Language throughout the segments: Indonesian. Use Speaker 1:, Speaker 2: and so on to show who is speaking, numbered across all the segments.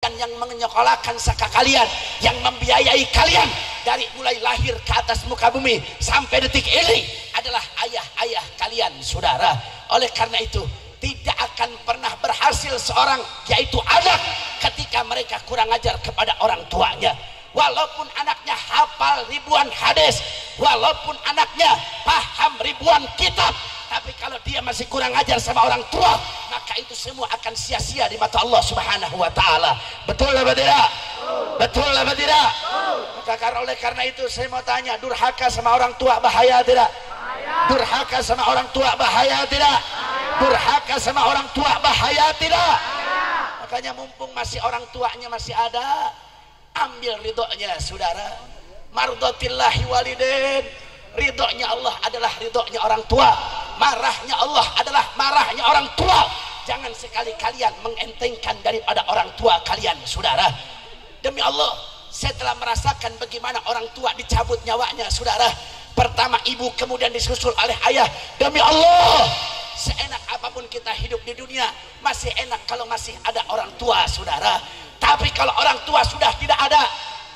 Speaker 1: yang menyekolahkan saka kalian, yang membiayai kalian dari mulai lahir ke atas muka bumi sampai detik ini adalah ayah-ayah kalian, saudara. Oleh karena itu tidak akan pernah berhasil seorang, yaitu anak, ketika mereka kurang ajar kepada orang tuanya. Walaupun anaknya hafal ribuan hadis, walaupun anaknya paham ribuan kitab, tapi kalau dia masih kurang ajar sama orang tua, maka itu semua akan sia-sia di mata Allah Subhanahu wa taala. Betul apa tidak? Betul apa tidak? Maka oleh karena itu saya mau tanya, durhaka sama orang tua bahaya tidak? Durhaka sama orang tua bahaya tidak? Durhaka sama orang tua bahaya tidak? Makanya mumpung masih orang tuanya masih ada, ambil ridhonya, saudara. Mardhatillahi walidin, ridhonya Allah adalah ridhonya orang tua, marahnya Allah adalah marahnya orang tua. Jangan sekali kalian mengentengkan daripada orang tua kalian, saudara. Demi Allah, saya telah merasakan bagaimana orang tua dicabut nyawanya, saudara. Pertama ibu, kemudian disusul oleh ayah. Demi Allah, seenak apapun kita hidup di dunia, masih enak kalau masih ada orang tua, saudara. Tapi kalau orang tua sudah tidak ada,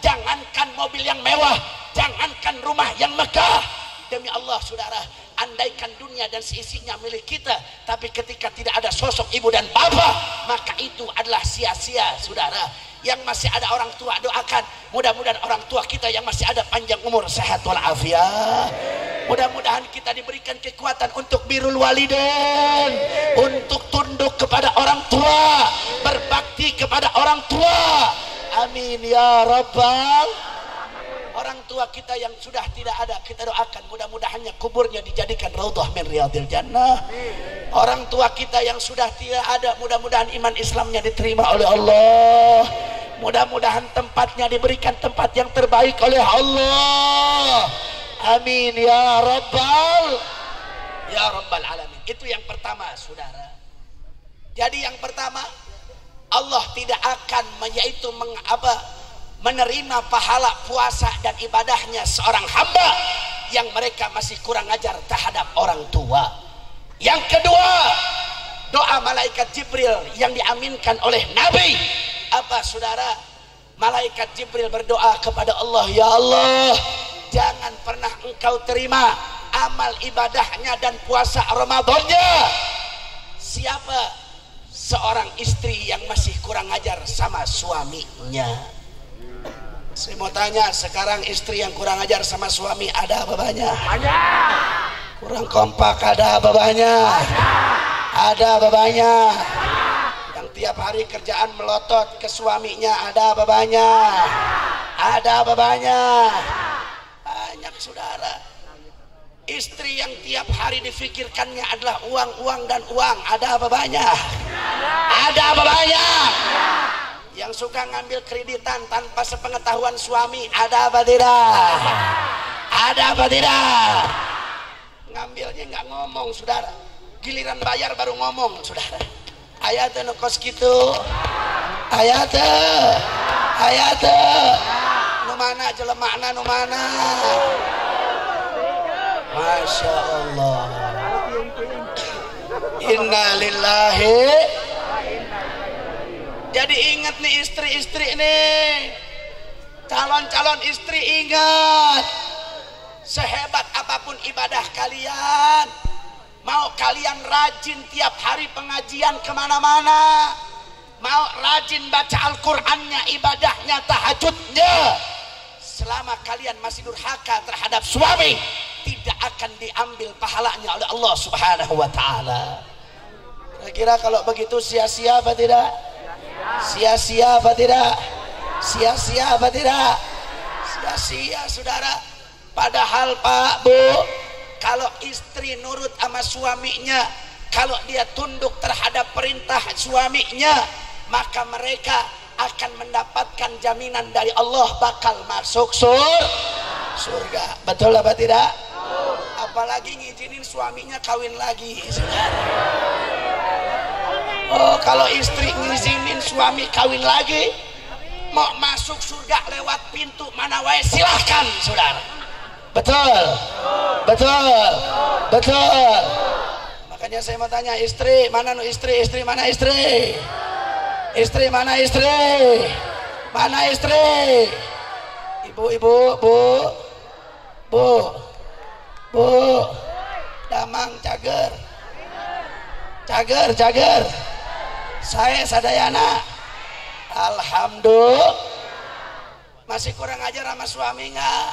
Speaker 1: jangankan mobil yang mewah, jangankan rumah yang megah, demi Allah, saudara, andaikan dunia dan seisinya milik kita, tapi ketika tidak ada sosok ibu dan bapak, maka itu adalah sia-sia, saudara. Yang masih ada orang tua, doakan mudah-mudahan orang tua kita yang masih ada panjang umur, sehat walafiat. Mudah-mudahan kita diberikan kekuatan untuk birrul walidain, untuk tunduk kepada orang tua, berbakti kepada orang tua. Amin ya rabbal. Orang tua kita yang sudah tidak ada, kita doakan mudah-mudahannya kuburnya dijadikan raudhah min riyadil jannah. Orang tua kita yang sudah tidak ada, mudah-mudahan iman Islamnya diterima oleh Allah. Mudah-mudahan tempatnya diberikan tempat yang terbaik oleh Allah. Amin ya rabbal alamin. Itu yang pertama, saudara. Jadi yang pertama, Allah tidak akan yaitu menerima pahala puasa dan ibadahnya seorang hamba yang mereka masih kurang ajar terhadap orang tua. Yang kedua, doa malaikat Jibril yang diaminkan oleh Nabi. Apa, saudara? Malaikat Jibril berdoa kepada Allah, ya Allah, jangan pernah engkau terima amal ibadahnya dan puasa Ramadannya siapa? Seorang istri yang masih kurang ajar sama suaminya. Saya mau tanya, sekarang istri yang kurang ajar sama suami ada apa banyak? Kurang kompak ada apa banyak? Ada apa banyak? Yang tiap hari kerjaan melotot ke suaminya ada apa banyak? Ada apa banyak? Banyak, saudara. Istri yang tiap hari difikirkannya adalah uang, uang dan uang, ada apa banyak? Ada apa banyak? Yang suka ngambil kreditan tanpa sepengetahuan suami, ada apa tidak? Ada apa tidak? Ngambilnya nggak ngomong, saudara. Giliran bayar baru ngomong, saudara. Ayatnya nukos gitu. Ayatnya numana jelemakna numana. Masya Allah. Innalillahi. Jadi ingat nih istri-istri nih, calon-calon istri, ingat, sehebat apapun ibadah kalian, mau kalian rajin tiap hari pengajian kemana-mana, mau rajin baca Al-Qur'annya, ibadahnya, tahajudnya, selama kalian masih durhaka terhadap suami, tidak akan diambil pahalanya oleh Allah Subhanahu wa ta'ala. Kira-kira kalau begitu sia-sia apa tidak? Sia-sia apa tidak? Sia-sia apa tidak? Sia-sia, saudara. Padahal Pak, Bu, kalau istri nurut sama suaminya, kalau dia tunduk terhadap perintah suaminya, maka mereka akan mendapatkan jaminan dari Allah bakal masuk surga. Betul apa tidak? Apalagi ngizinin suaminya kawin lagi, saudara. Oh, kalau istri ngizinin suami kawin lagi, mau masuk surga lewat pintu mana wae silahkan, saudara. Betul, betul, betul. Makanya saya mau tanya, istri mana istri mana istri? Istri mana istri? Mana istri? Ibu-ibu, bu, damang cager. Saya sadayana. Alhamdulillah. Masih kurang ajar sama suami nggak?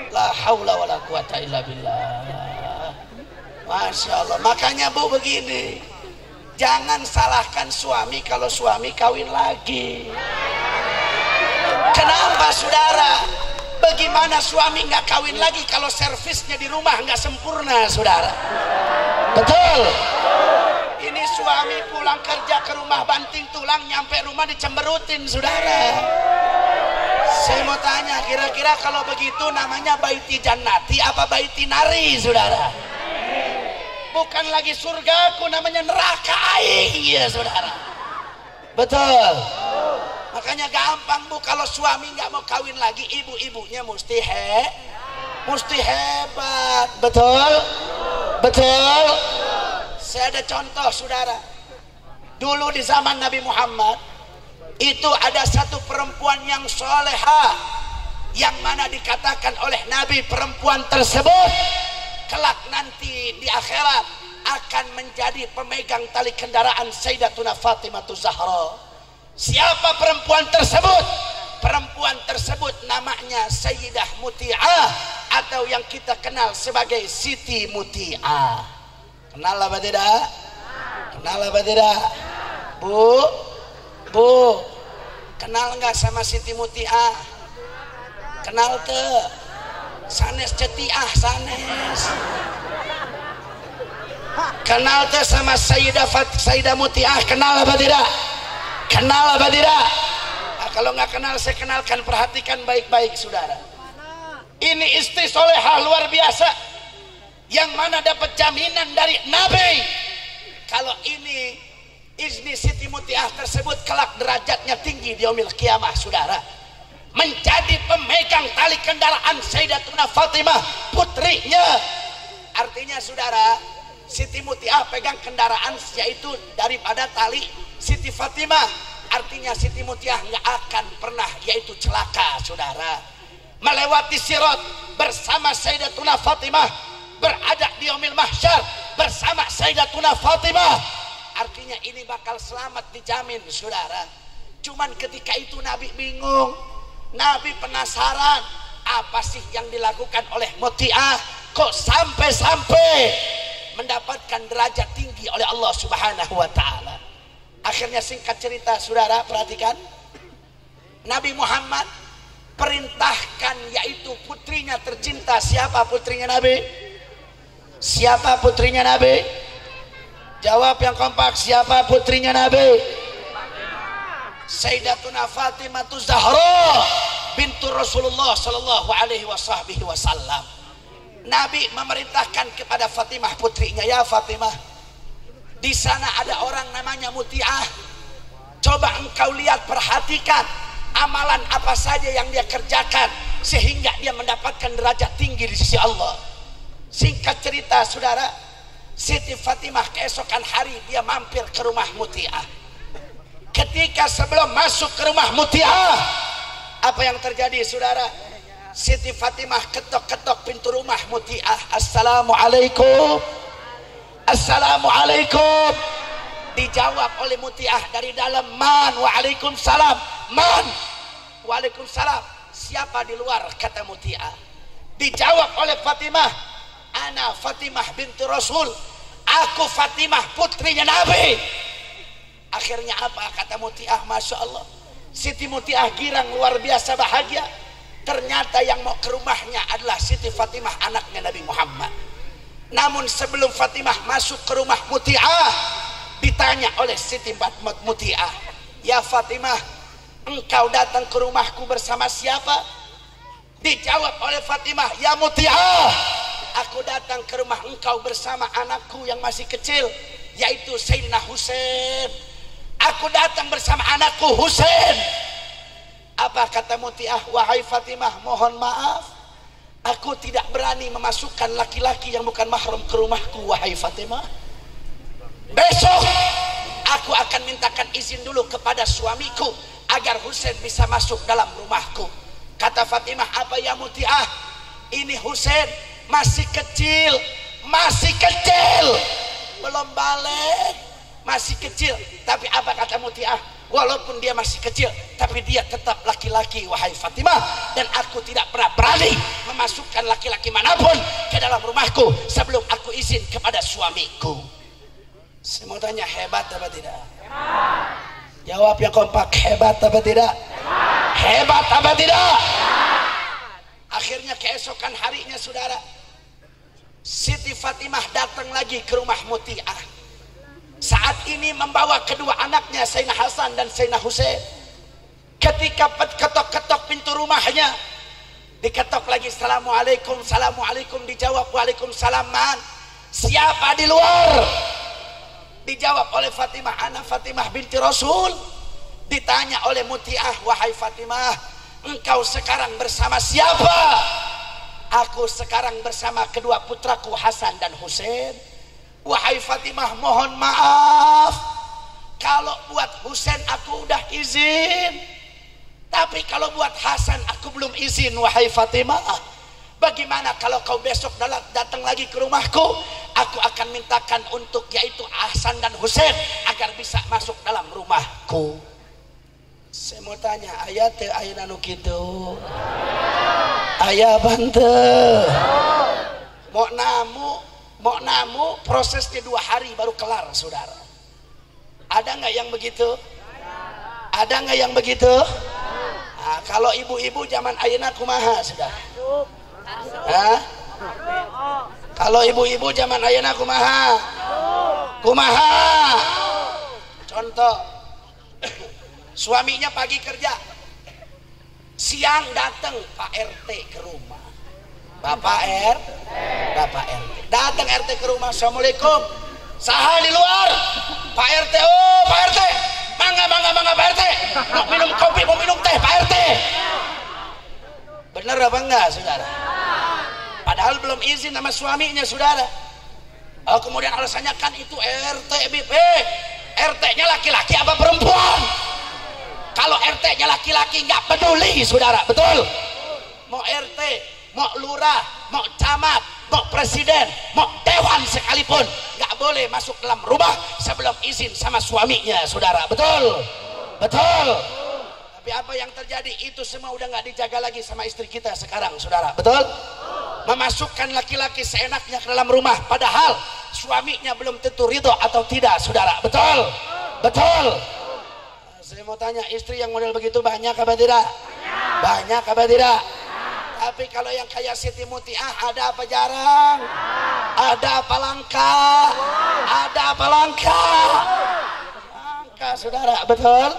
Speaker 1: La haula wala quwata illa billah. Masya Allah. Makanya bu begini, jangan salahkan suami kalau suami kawin lagi. Kenapa saudara? Bagaimana suami nggak kawin lagi kalau servisnya di rumah nggak sempurna, saudara? Betul. Ini suami pulang kerja ke rumah banting tulang, nyampe rumah dicemberutin, saudara. Saya mau tanya, kira-kira kalau begitu namanya baiti jannati apa baiti nari, saudara? Bukan lagi surgaku, namanya neraka aing, ya saudara. Betul. Makanya gampang bu, kalau suami nggak mau kawin lagi, ibu-ibunya mesti hebat. Betul. Saya ada contoh, saudara. Dulu di zaman Nabi Muhammad itu ada satu perempuan yang soleha, yang mana dikatakan oleh Nabi perempuan tersebut kelak nanti di akhirat akan menjadi pemegang tali kendaraan Sayyidatuna Fatimah Zahra. Siapa perempuan tersebut? Perempuan tersebut namanya Sayyidah Muti'ah, atau yang kita kenal sebagai Siti Muti'ah. Kenal apa tidak? Bu, kenal nggak sama Siti Muti'ah? Kenal tuh? Sanes cetiah sanes. Kenal tuh sama Sayyidah Muti'ah? Kenal apa tidak? Nah, kalau nggak kenal saya kenalkan, perhatikan baik-baik saudara. Ini istri solehah luar biasa, yang mana dapat jaminan dari Nabi kalau ini istri Siti Muti'ah tersebut kelak derajatnya tinggi di yaumil qiyamah, saudara, menjadi pemegang tali kendaraan Sayyidatuna Fatimah putrinya. Artinya saudara, Siti Muti'ah pegang kendaraan yaitu daripada tali Siti Fatimah. Artinya Siti Muti'ah nggak akan pernah yaitu celaka, saudara, melewati sirat bersama Sayyidatuna Fatimah, berada di yaumil mahsyar bersama Sayyidatuna Fatimah. Artinya ini bakal selamat, dijamin, saudara. Cuman ketika itu Nabi bingung, Nabi penasaran, apa sih yang dilakukan oleh Muti'ah kok sampai mendapatkan derajat tinggi oleh Allah Subhanahu wa taala. Akhirnya singkat cerita, saudara, perhatikan, Nabi Muhammad perintahkan yaitu putrinya tercinta. Siapa putrinya Nabi? Jawab yang kompak, siapa putrinya Nabi? Sayyidatuna Fatimah Zahra bintu Rasulullah sallallahu alaihi wasallam. Nabi memerintahkan kepada Fatimah putrinya, ya Fatimah, di sana ada orang namanya Muti'ah. Coba engkau lihat, perhatikan amalan apa saja yang dia kerjakan sehingga dia mendapatkan derajat tinggi di sisi Allah. Singkat cerita, saudara, Siti Fatimah keesokan hari dia mampir ke rumah Muti'ah. Ketika sebelum masuk ke rumah Muti'ah, apa yang terjadi, saudara? Siti Fatimah ketok-ketok pintu rumah Muti'ah. Assalamualaikum. Dijawab oleh Muti'ah dari dalam, man. Waalaikumsalam. Man. Waalaikumsalam. Siapa di luar? Kata Muti'ah. Dijawab oleh Fatimah, ana Fatimah binti Rasul, aku Fatimah putrinya Nabi. Akhirnya apa? Kata Muti'ah, Masya Allah, Siti Muti'ah girang, luar biasa bahagia. Ternyata yang mau ke rumahnya adalah Siti Fatimah, anaknya Nabi Muhammad. Namun sebelum Fatimah masuk ke rumah Muti'ah, ditanya oleh Siti Muti'ah, ya Fatimah, engkau datang ke rumahku bersama siapa? Dijawab oleh Fatimah, ya Muti'ah, aku datang ke rumah engkau bersama anakku yang masih kecil, yaitu Sayyidina Husain. Aku datang bersama anakku Husain. Apa kata Muti'ah? Wahai Fatimah, mohon maaf, aku tidak berani memasukkan laki-laki yang bukan mahram ke rumahku, wahai Fatimah. Besok aku akan mintakan izin dulu kepada suamiku agar Husain bisa masuk dalam rumahku. Kata Fatimah, apa ya Mutiah, ini Husain masih kecil, belum balik, masih kecil. Tapi apa kata Mutiah, walaupun dia masih kecil, tapi dia tetap laki-laki wahai Fatimah, dan aku tidak pernah berani memasukkan laki-laki manapun ke dalam rumahku sebelum aku izin kepada suamiku. Saya mau tanya, hebat apa tidak? Jawab yang kompak, hebat apa tidak? Hebat apa tidak? Akhirnya keesokan harinya saudara, Siti Fatimah datang lagi ke rumah Mutiah. Saat ini membawa kedua anaknya Sayyidina Hasan dan Sayyidina Husain. Ketika ketok-ketok pintu rumahnya, diketok lagi, assalamualaikum, assalamualaikum, dijawab waalaikumsalam. Man, siapa di luar? Dijawab oleh Fatimah, ana Fatimah binti Rasul. Ditanya oleh Mutiah, wahai Fatimah, engkau sekarang bersama siapa? Aku sekarang bersama kedua putraku Hasan dan Husain. Wahai Fatimah, mohon maaf, kalau buat Husain aku udah izin, tapi kalau buat Hasan aku belum izin. Wahai Fatimah, bagaimana kalau kau besok datang lagi ke rumahku, aku akan mintakan untuk yaitu Hasan dan Husain agar bisa masuk dalam rumahku. Saya mau tanya, ayat ayat anu kitu, ayah bante, mau namu prosesnya 2 hari baru kelar saudara. Ada nggak yang begitu? Ada nggak yang begitu? Nah, kalau ibu-ibu zaman ayeuna kumaha sudah? Kalau ibu-ibu zaman ayeuna kumaha? Contoh, suaminya pagi kerja, siang datang Pak RT ke rumah. Bapak RT datang RT ke rumah, assalamualaikum, saha di luar? Pak RT, oh Pak RT, mangga Pak RT, mau minum kopi, mau minum teh Pak RT. Bener apa enggak saudara? Padahal belum izin sama suaminya saudara. Oh, kemudian alasannya kan itu RT BP, RT-nya laki-laki apa perempuan? Kalau RT-nya laki-laki nggak peduli saudara, betul? Mau RT, mau lurah, mau camat, mau presiden, mau dewan sekalipun nggak boleh masuk dalam rumah sebelum izin sama suaminya saudara, betul? Tapi apa yang terjadi itu semua udah nggak dijaga lagi sama istri kita sekarang saudara, betul? Memasukkan laki-laki seenaknya ke dalam rumah padahal suaminya belum tentu ridho atau tidak saudara, betul? Saya mau tanya, istri yang model begitu banyak apa tidak? Banyak apa tidak? Tapi kalau yang kayak Siti Mutiah ada apa jarang? Ada apa langka? Langka saudara, betul?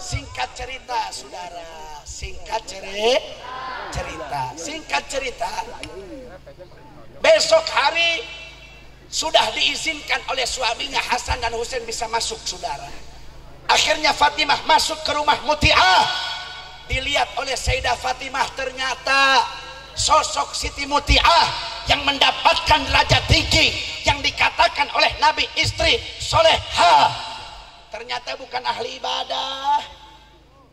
Speaker 1: Singkat cerita saudara, singkat cerita, besok hari sudah diizinkan oleh suaminya Hasan dan Husain bisa masuk saudara. Akhirnya Fatimah masuk ke rumah Mutiah. Dilihat oleh Sayyidah Fatimah, ternyata sosok Siti Mutiah yang mendapatkan derajat tinggi yang dikatakan oleh Nabi istri soleha, ternyata bukan ahli ibadah,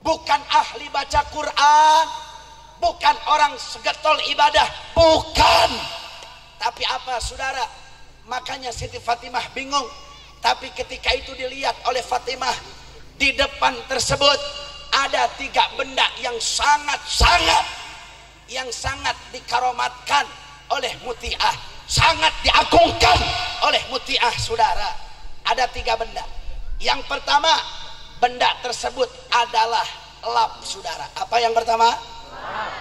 Speaker 1: bukan ahli baca Quran, bukan orang segetol ibadah, bukan. Tapi apa saudara? Makanya Siti Fatimah bingung. Tapi ketika itu dilihat oleh Fatimah, di depan tersebut ada 3 benda yang sangat dikaromatkan oleh Mutiah, sangat diagungkan oleh Mutiah saudara. Ada 3 benda. Yang pertama, benda tersebut adalah lap saudara. Apa yang pertama?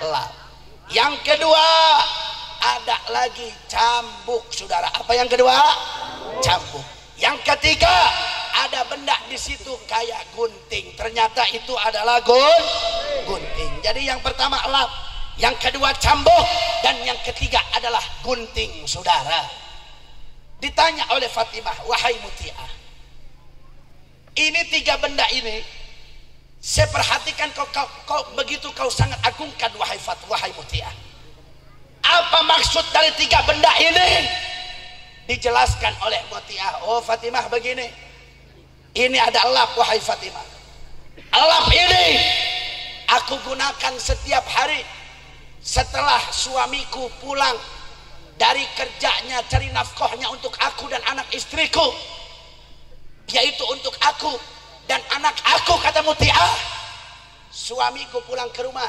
Speaker 1: Lap. Yang kedua, ada lagi cambuk saudara. Apa yang kedua? Cambuk. Yang ketiga, ada benda di situ kayak gunting. Ternyata itu adalah gunting. Jadi yang pertama lap, yang kedua cambuk, dan yang ketiga adalah gunting saudara. Ditanya oleh Fatimah, wahai Mutiah, ini 3 benda ini saya perhatikan kau begitu kau sangat agungkan wahai Mutiah. Apa maksud dari 3 benda ini? Dijelaskan oleh Mutiah, oh Fatimah begini, Ini ada elap wahai Fatimah. Elap ini aku gunakan setiap hari setelah suamiku pulang dari kerjanya cari nafkahnya untuk aku dan anak istriku, yaitu untuk aku dan anak aku, kata Muti'ah. Suamiku pulang ke rumah,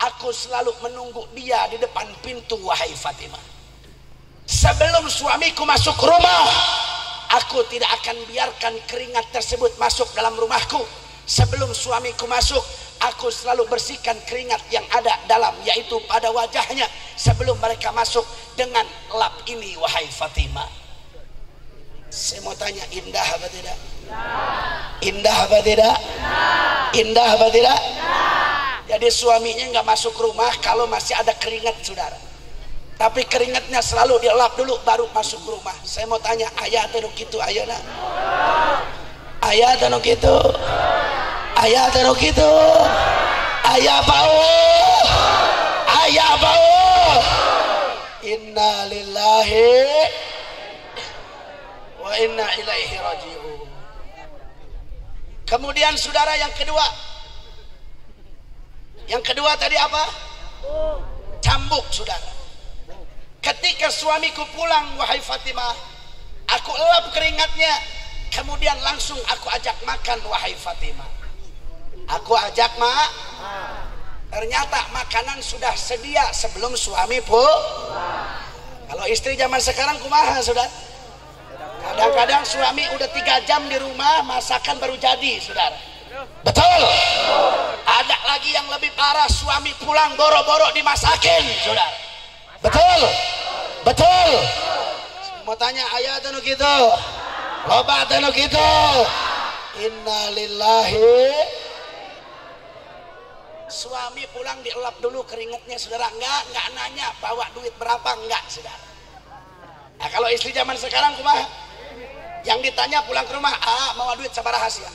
Speaker 1: aku selalu menunggu dia di depan pintu wahai Fatimah. Sebelum suamiku masuk rumah, aku tidak akan biarkan keringat tersebut masuk dalam rumahku. Sebelum suamiku masuk, aku selalu bersihkan keringat yang ada dalam, yaitu pada wajahnya, sebelum mereka masuk dengan lap ini wahai Fatimah. Saya mau tanya, indah apa tidak? Indah apa tidak? Indah apa tidak? Jadi suaminya nggak masuk rumah kalau masih ada keringat, saudara. Tapi keringatnya selalu dielap dulu baru masuk rumah. Saya mau tanya, ayah atau gitu ayah nak? Ayah atau gitu? Ayah atau gitu? Ayah bau? Ayah bau? Inna lillahi wa inna ilaihi raji'un. Kemudian saudara yang kedua. Yang kedua tadi apa? Cambuk, saudara. Ketika suamiku pulang wahai Fatimah, aku elap keringatnya, kemudian langsung aku ajak makan wahai Fatimah. Aku ajak ternyata makanan sudah sedia sebelum suami Kalau istri zaman sekarang kumaha, saudara? Kadang-kadang suami udah 3 jam di rumah, masakan baru jadi, saudara. Betul. Ada lagi yang lebih parah, suami pulang boro-boro dimasakin, saudara. Betul. Betul. Mau tanya, ayah atau gitu? Loba atau gitu? Innalillahi. Suami pulang dielap dulu keringatnya, saudara. Enggak nanya bawa duit berapa, enggak, saudara. Nah, kalau istri zaman sekarang kumaha? Yang ditanya pulang ke rumah, mau duit sabaraha sia?